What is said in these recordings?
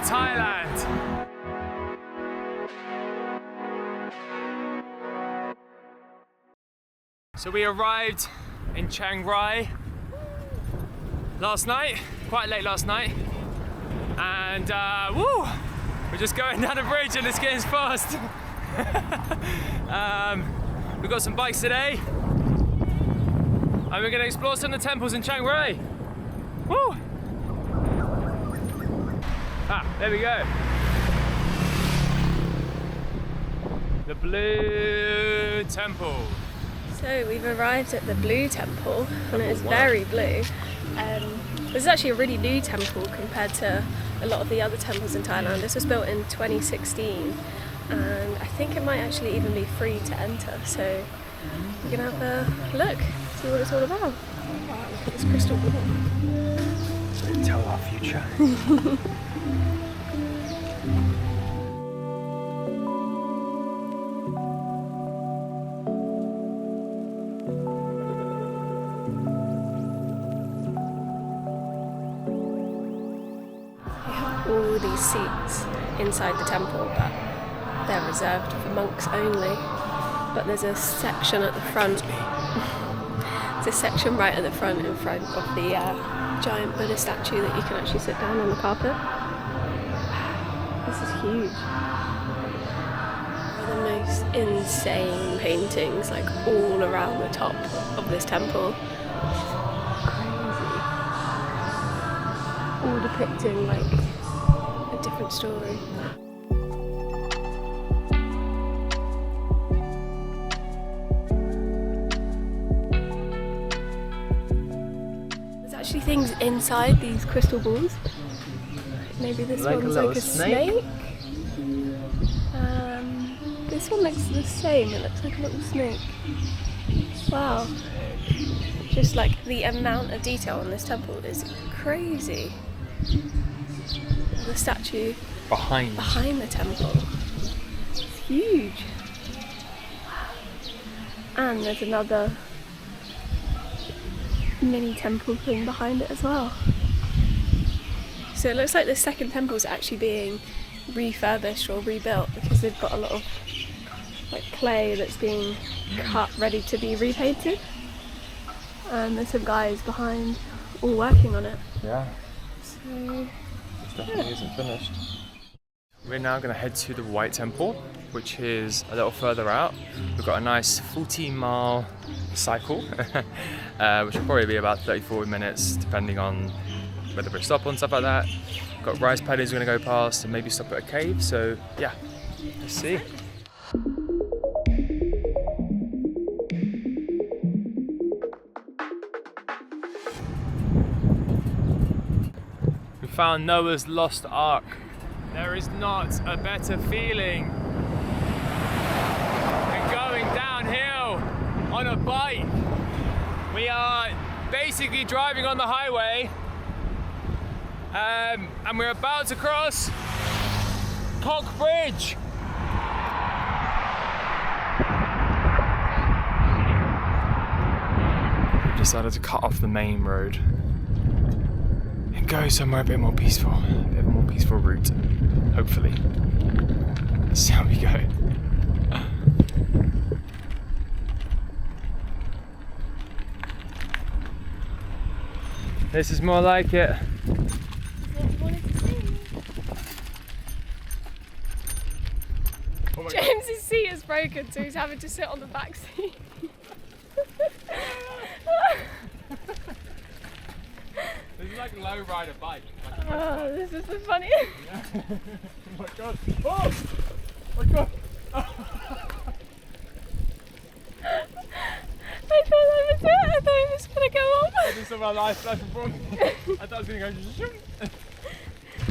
Thailand. So we arrived in Chiang Rai last night, quite late last night, and woo, we're just going down a bridge and it's getting fast. We've got some bikes today, and we're going to explore some of the temples in Chiang Rai. Woo! Ah, there we go. The Blue Temple. So we've arrived at the Blue Temple, and it is very blue. This is actually a really new temple compared to a lot of the other temples in Thailand. This was built in 2016, and I think it might actually even be free to enter. So we're gonna have a look, see what it's all about. Wow, look at this crystal ball. So we tell our future. All these seats inside the temple, but they're reserved for monks only. But there's a section at the front. There's a section right at the front in front of the giant Buddha statue that you can actually sit down on the carpet. This is huge. The most insane paintings, like all around the top of this temple. Crazy. All depicting like a different story. There's actually things inside these crystal balls. Maybe this Like one's a like a snake? snake. This one looks the same. It looks like a little snake. Wow. Just like the amount of detail on this temple is crazy. The statue behind the temple. It's huge. And there's another mini temple thing behind it as well. So it looks like the second temple is actually being refurbished or rebuilt because they've got a lot of like clay that's being cut ready to be repainted. And there's some guys behind all working on it. Yeah. So It definitely isn't finished. We're now going to head to the White Temple, which is a little further out. We've got a nice 14-mile cycle, which will probably be about 30-40 minutes, depending on whether we stop on stuff like that. We've got rice paddies we're going to go past, and maybe stop at a cave. So yeah, let's see. Found Noah's lost ark. There is not a better feeling than going downhill on a bike. We are basically driving on the highway, and we're about to cross Cock Bridge. We've decided to cut off the main road. Go somewhere a bit more peaceful route, hopefully. Let's see how we go. This is more like it. Oh James's seat is broken, so he's having to sit on the back seat. This is like a low rider bike. Oh, this is the funniest. Yeah. Oh my god. Oh my god. I thought that was it. I thought it was going to go on. I just saw my life flash before me. I thought I was going to go zoom.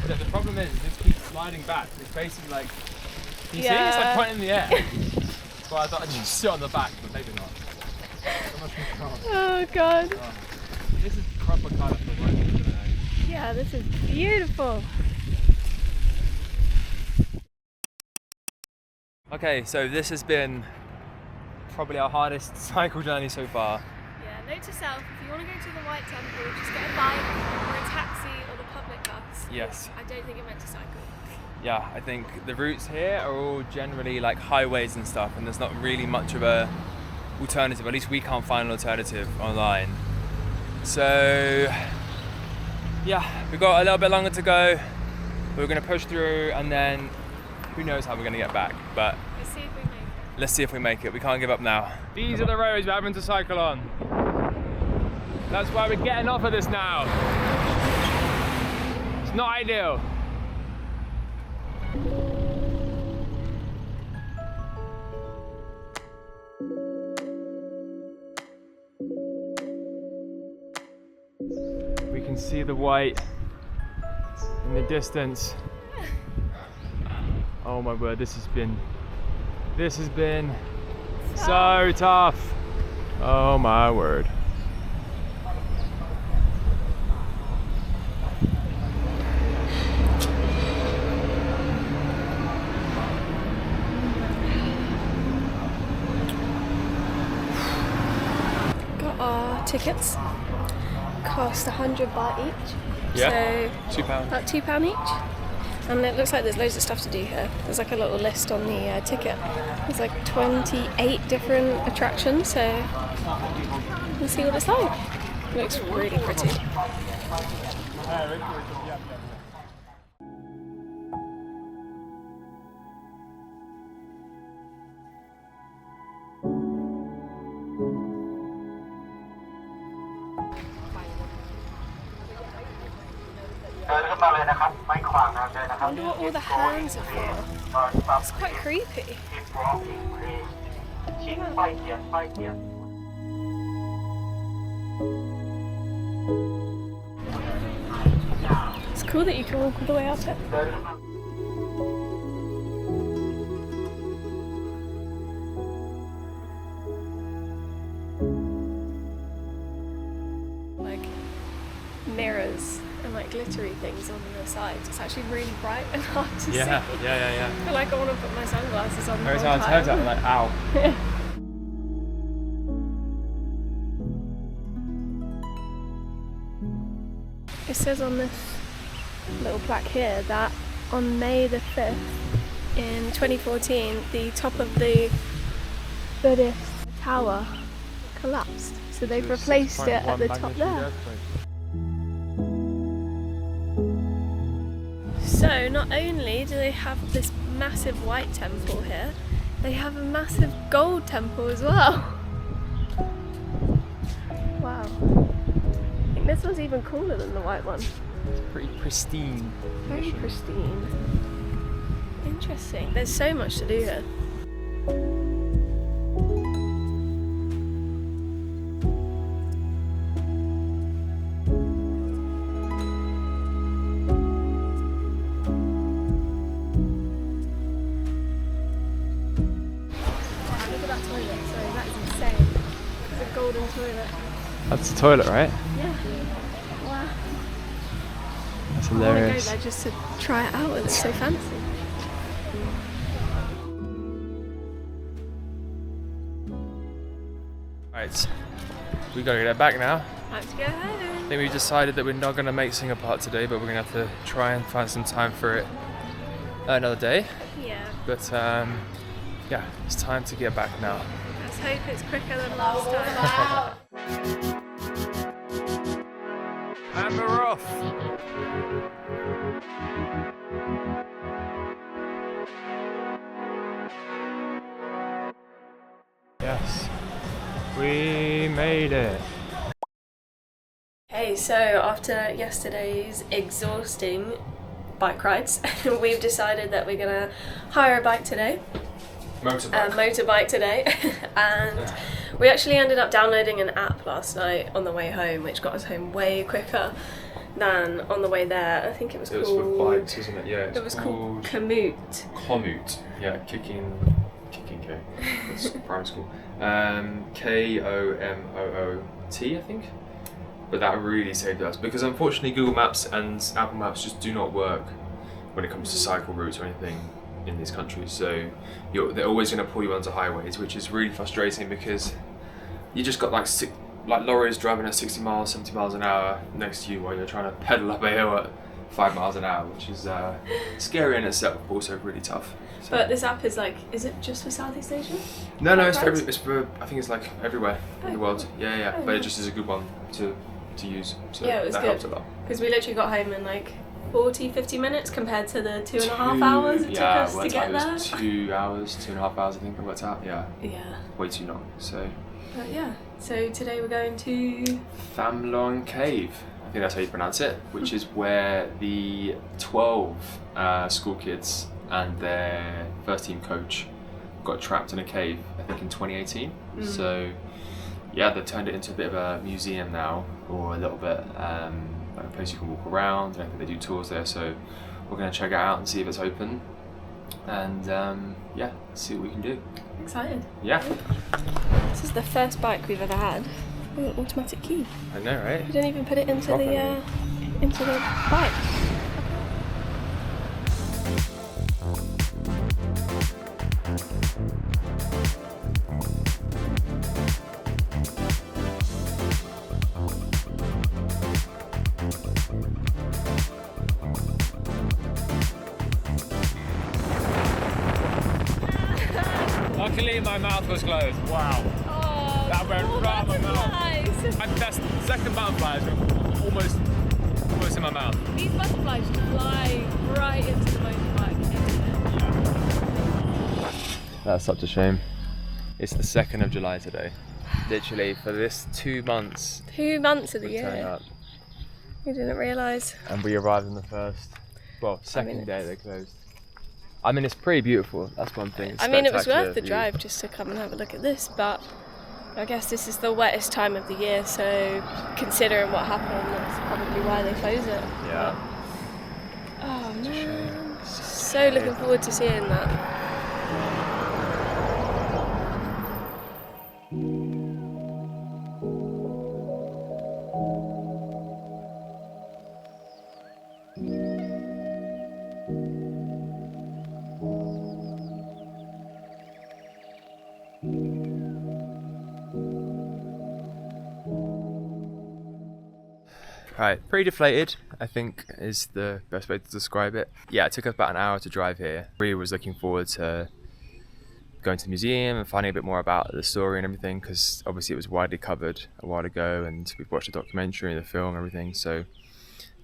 But the problem is, this keeps sliding back. It's basically like, you see, it's like pointing in the air. So I thought I'd just sit on the back, but maybe not. So much control. Oh god. Oh. This is proper colour for running today. Yeah, this is beautiful. Okay, so this has been probably our hardest cycle journey so far. Yeah, note to self, if you want to go to the White Temple, just get a bike or a taxi or the public bus. Yes. I don't think it meant to cycle. Yeah, I think the routes here are all generally like highways and stuff, and there's not really much of a alternative. At least we can't find an alternative online. So yeah, we've got a little bit longer to go. We're going to push through, and then who knows how we're going to get back. But Let's see if we make it. let's see if we make it. We can't give up now. These are the roads we're having to cycle on. That's why we're getting off of this now. It's not ideal. We can see the white in the distance. Oh my word, this has been so tough. Oh my word. Got our tickets. Cost 100 baht each. Yeah, So £2. about £2 each. And it looks like there's loads of stuff to do here. There's like a little list on the ticket. There's like 28 different attractions, so let's see what it's like. It looks really pretty. I wonder what all the hands are for. It's quite creepy. It's cool that you can walk all the way up it. Like mirrors and like glittery things on the sides. It's actually really bright and hard to see. Yeah. I feel like I want to put my sunglasses on the Every whole time I turn time. I'm like, ow. It says on this little plaque here that on May the 5th in 2014 the top of the Buddhist tower collapsed. So they've replaced it at the top there. So not only do they have this massive white temple here, they have a massive gold temple as well. Wow. I think this one's even cooler than the white one. It's pretty pristine. Very pristine. Interesting. There's so much to do here. Look at that toilet. Sorry, that is insane. It's a golden toilet. That's the toilet, right? Yeah. Wow. That's I want to go hilarious. there just to try it out. It's so fancy. Right, we gotta get back now. Time to go home. I think we decided that we're not gonna make Singha Park today, but we're gonna have to try and find some time for it another day. Yeah. But yeah, it's time to get back now. Let's hope it's quicker than last time. And we're off. Yes, we made it. Okay, so after yesterday's exhausting bike rides, we've decided that we're gonna hire a bike today. Motorbike today. And we actually ended up downloading an app last night on the way home, which got us home way quicker than on the way there. I think it was called... It was for bikes, isn't it? Yeah, it was called Komoot. Komoot. Yeah, kicking K. That's primary school. Komoot, I think. But that really saved us because unfortunately Google Maps and Apple Maps just do not work when it comes to cycle routes or anything in these countries. So they're always going to pull you onto highways, which is really frustrating because you just got like lorries driving at 60 miles, 70 miles an hour next to you while you're trying to pedal up a hill at 5 miles an hour, which is scary in itself, but also really tough. So. But this app is like, is it just for Southeast Asia? No, it's for I think it's like everywhere in the world. Yeah. Oh, but it nice. just is a good one to use. So Yeah, it was that good. helps a lot. Because we literally got home in like 40-50 minutes compared to the 2.5 hours it took us to get there. It was 2 hours, 2.5 hours, I think it worked out. Yeah. Way too long. So. But yeah, so today we're going to Tham Luang Cave. I think that's how you pronounce it, which is where the 12 school kids and their first team coach got trapped in a cave, I think in 2018. So yeah, they've turned it into a bit of a museum now, or a little bit, like a place you can walk around, and I think they do tours there, so we're going to check it out and see if it's open, and yeah, see what we can do. Excited. Yeah. This is the first bike we've ever had with an automatic key. I know, right? You didn't even put it into the bike. Luckily, my mouth was closed. Wow. Oh, That went right in my mouth. My best second butterflies were almost in my mouth. These butterflies fly right into the motorbike, isn't it? That's such a shame. It's the 2nd of July today. Literally, for this 2 months. 2 months of the we turned year. up. We didn't realise. And we arrived on the second day they closed. I mean, it's pretty beautiful. That's one thing. It's I mean, it was spectacular worth the view. drive just to come and have a look at this, but I guess this is the wettest time of the year, so considering what happened, that's probably why they close it. Yeah. Oh man, so looking forward to seeing that. Right, pretty deflated, I think is the best way to describe it. Yeah, it took us about an hour to drive here. Really was looking forward to going to the museum and finding a bit more about the story and everything, because obviously it was widely covered a while ago, and we've watched the documentary, the film, everything. So,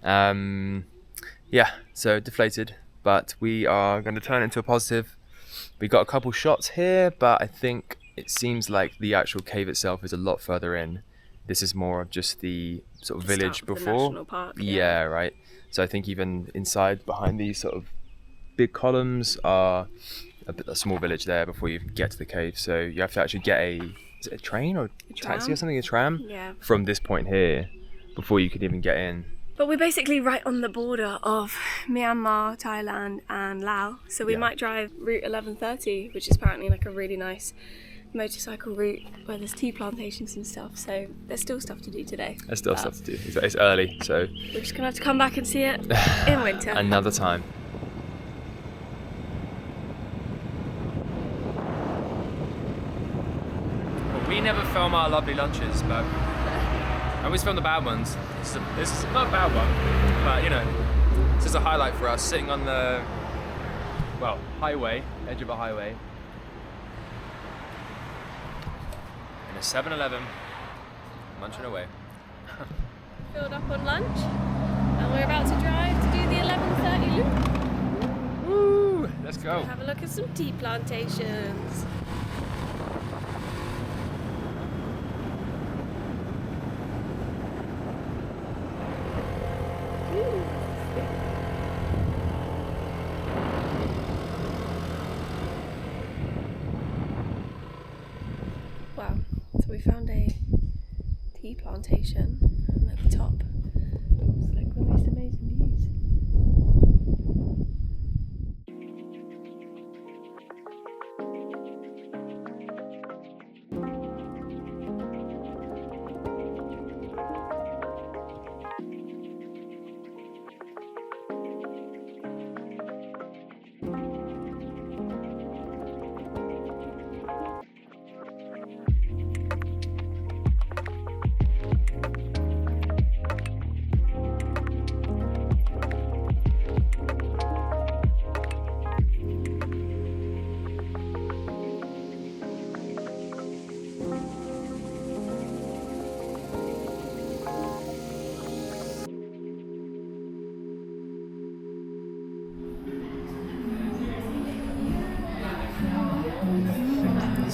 yeah, so deflated, but we are going to turn it into a positive. We got a couple shots here, but I think it seems like the actual cave itself is a lot further in. This is more of just the sort of village Start with the before. national park, yeah, right. So I think even inside, behind these sort of big columns, are a small village there before you even get to the cave. So you have to actually get is it a train or a taxi or something, a tram, from this point here before you could even get in. But we're basically right on the border of Myanmar, Thailand and Laos. So we might drive Route 1130, which is apparently like a really nice motorcycle route where there's tea plantations and stuff. So there's still stuff to do today. There's still stuff to do. It's early, so we're just gonna have to come back and see it in winter. Another time. Well, we never film our lovely lunches, but I always film the bad ones. This is not a bad one, but you know, this is a highlight for us, sitting on the highway, edge of a highway, in a 7-Eleven, munching away. Filled up on lunch, and we're about to drive to do the 11:30 loop. Woo! Let's go. Have a look at some tea plantations. Wow, so we found a tea plantation, and at the top it's like the most amazing views.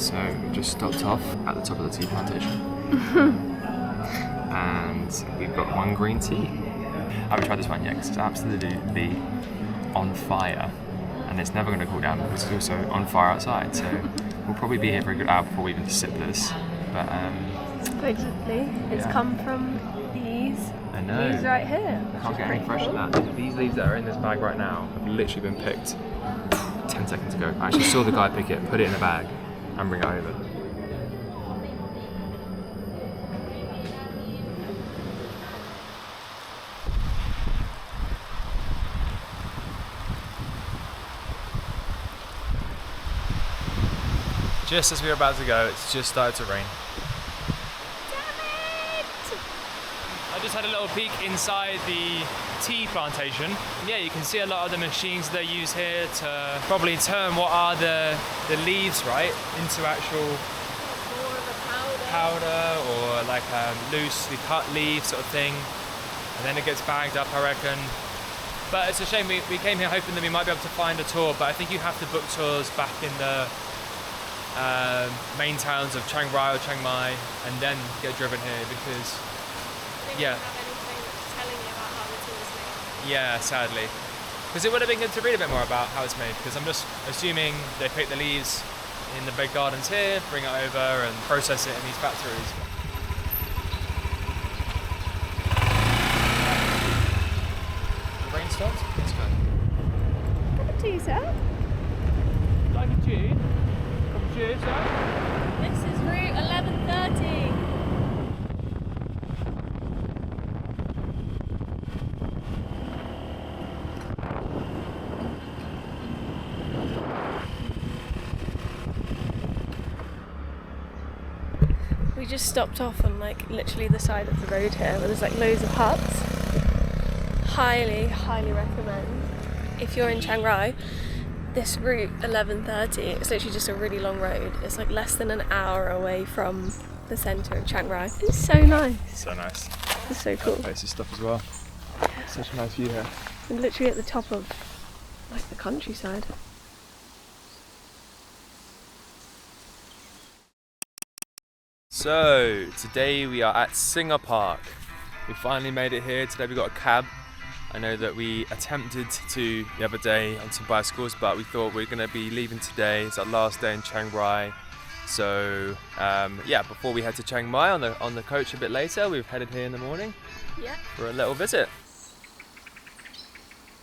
So we've just stopped off at the top of the tea plantation. And we've got one green tea. I haven't tried this one yet because it's absolutely on fire. And it's never going to cool down because it's also on fire outside. So we'll probably be here for a good hour before we even sip this. But basically, it's come from these leaves right here. Can't get any fresher than that. These leaves that are in this bag right now have literally been picked 10 seconds ago. I actually saw the guy pick it, put it in a bag, and bring it over. Just as we were about to go, it's just started to rain. I just had a little peek inside the tea plantation. Yeah, you can see a lot of the machines they use here to probably turn what are the leaves, right, into actual More of a powder or like loosely cut leaf sort of thing. And then it gets bagged up, I reckon. But it's a shame we came here hoping that we might be able to find a tour, but I think you have to book tours back in the main towns of Chiang Rai or Chiang Mai and then get driven here because Yeah. Have anything telling you about how the tea is made. yeah, sadly, because it would have been good to read a bit more about how it's made, because I'm just assuming they pick the leaves in the big gardens here, bring it over and process it in these factories. The rain stopped? Let's go. Cup of tea, sir. Like a tea? Cup of tea, sir? This is route 1130. We just stopped off on like literally the side of the road here where there's like loads of huts. Highly, highly recommend. If you're in Chiang Rai, this route 1130, it's literally just a really long road. It's like less than an hour away from the centre of Chiang Rai. It's so nice. So nice. It's so cool. Places stuff as well. Such a nice view here. We're literally at the top of like the countryside. So, today we are at Singha Park. We finally made it here. Today we got a cab. I know that we attempted to the other day on some bicycles, but we thought we're going to be leaving today. It's our last day in Chiang Rai. So, yeah, before we head to Chiang Mai on the coach a bit later, we've headed here in the morning for a little visit.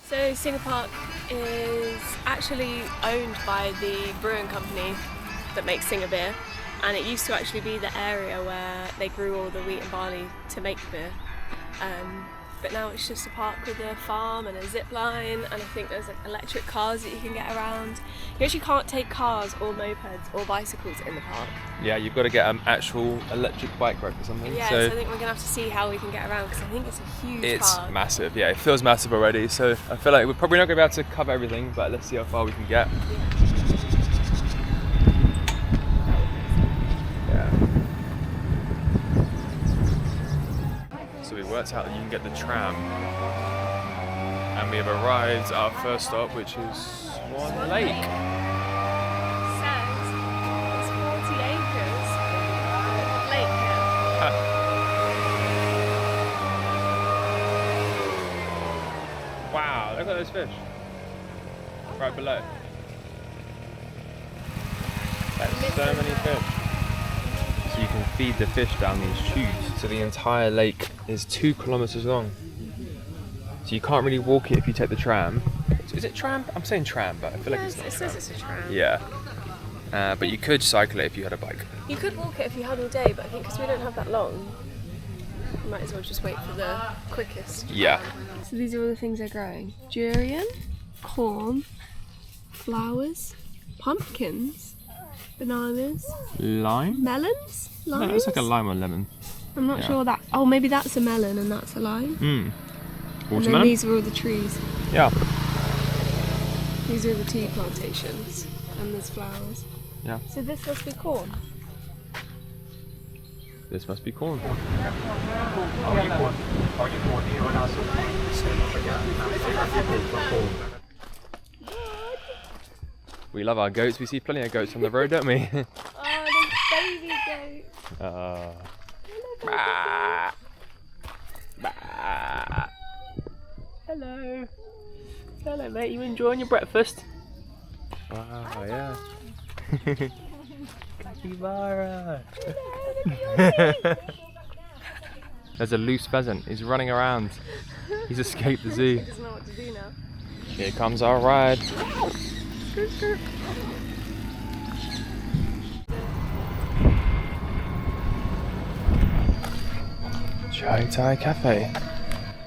So Singha Park is actually owned by the brewing company that makes Singha beer. And it used to actually be the area where they grew all the wheat and barley to make beer. But now it's just a park with a farm and a zip line, and I think there's like electric cars that you can get around. You actually can't take cars or mopeds or bicycles in the park. Yeah, you've got to get an actual electric bike rack or something. Yeah, so I think we're going to have to see how we can get around because I think it's a huge park. It's massive, yeah, it feels massive already. So I feel like we're probably not going to be able to cover everything, but let's see how far we can get. So we worked out that you can get the tram, and we have arrived at our first stop, which is Swan Lake. It says it's 40 acres of lake here. Wow, look at those fish right below. That's so many fish. So you can feed the fish down these tubes. So the entire lake is 2 kilometers long. So you can't really walk it if you take the tram. Is it tram? I'm saying tram, but I feel like it's not a tram. It says it's a tram. Yeah. But you could cycle it if you had a bike. You could walk it if you had all day, but I think because we don't have that long, you might as well just wait for the quickest. Yeah. So these are all the things they're growing. Durian, corn, flowers, pumpkins, bananas, Lime? melons, limes. No, it's like a lime or lemon. I'm not sure that. Oh, maybe that's a melon and that's a lime. And then Watermelon? these are all the trees. Yeah. These are the tea plantations, and there's flowers. Yeah. So this must be corn. This must be corn. We love our goats. We see plenty of goats on the road, don't we? Oh, Bah. Bah. Hello. Hello, mate. You enjoying your breakfast? Wow, yeah. Capybara. There's a loose pheasant. He's running around. He's escaped the zoo. He doesn't know what to do now. Here comes our ride. Chai Thai Cafe.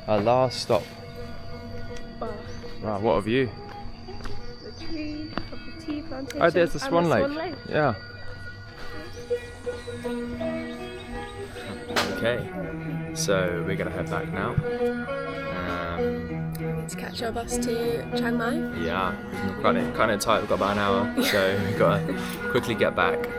Our last stop. Wow. Wow, what a view. The tree of the tea plantation. Oh, there's the Swan and the Lake. Swan Lake. Yeah. Okay, so we're gonna head back now. Let's catch our bus to Chiang Mai. Yeah, kind of tight. We've got about an hour, so we've got to quickly get back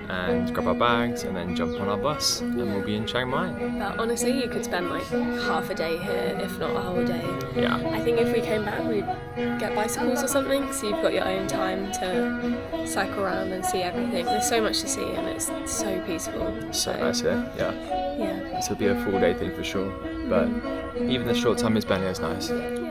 and grab our bags and then jump on our bus, and we'll be in Chiang Mai. But honestly, you could spend like half a day here, if not a whole day. Yeah. I think if we came back, we'd get bicycles or something, so you've got your own time to cycle around and see everything. There's so much to see, and it's so peaceful. So nice here. Yeah. Yeah. This will be a full day thing for sure, but even the short time in Spanish is nice. Yeah.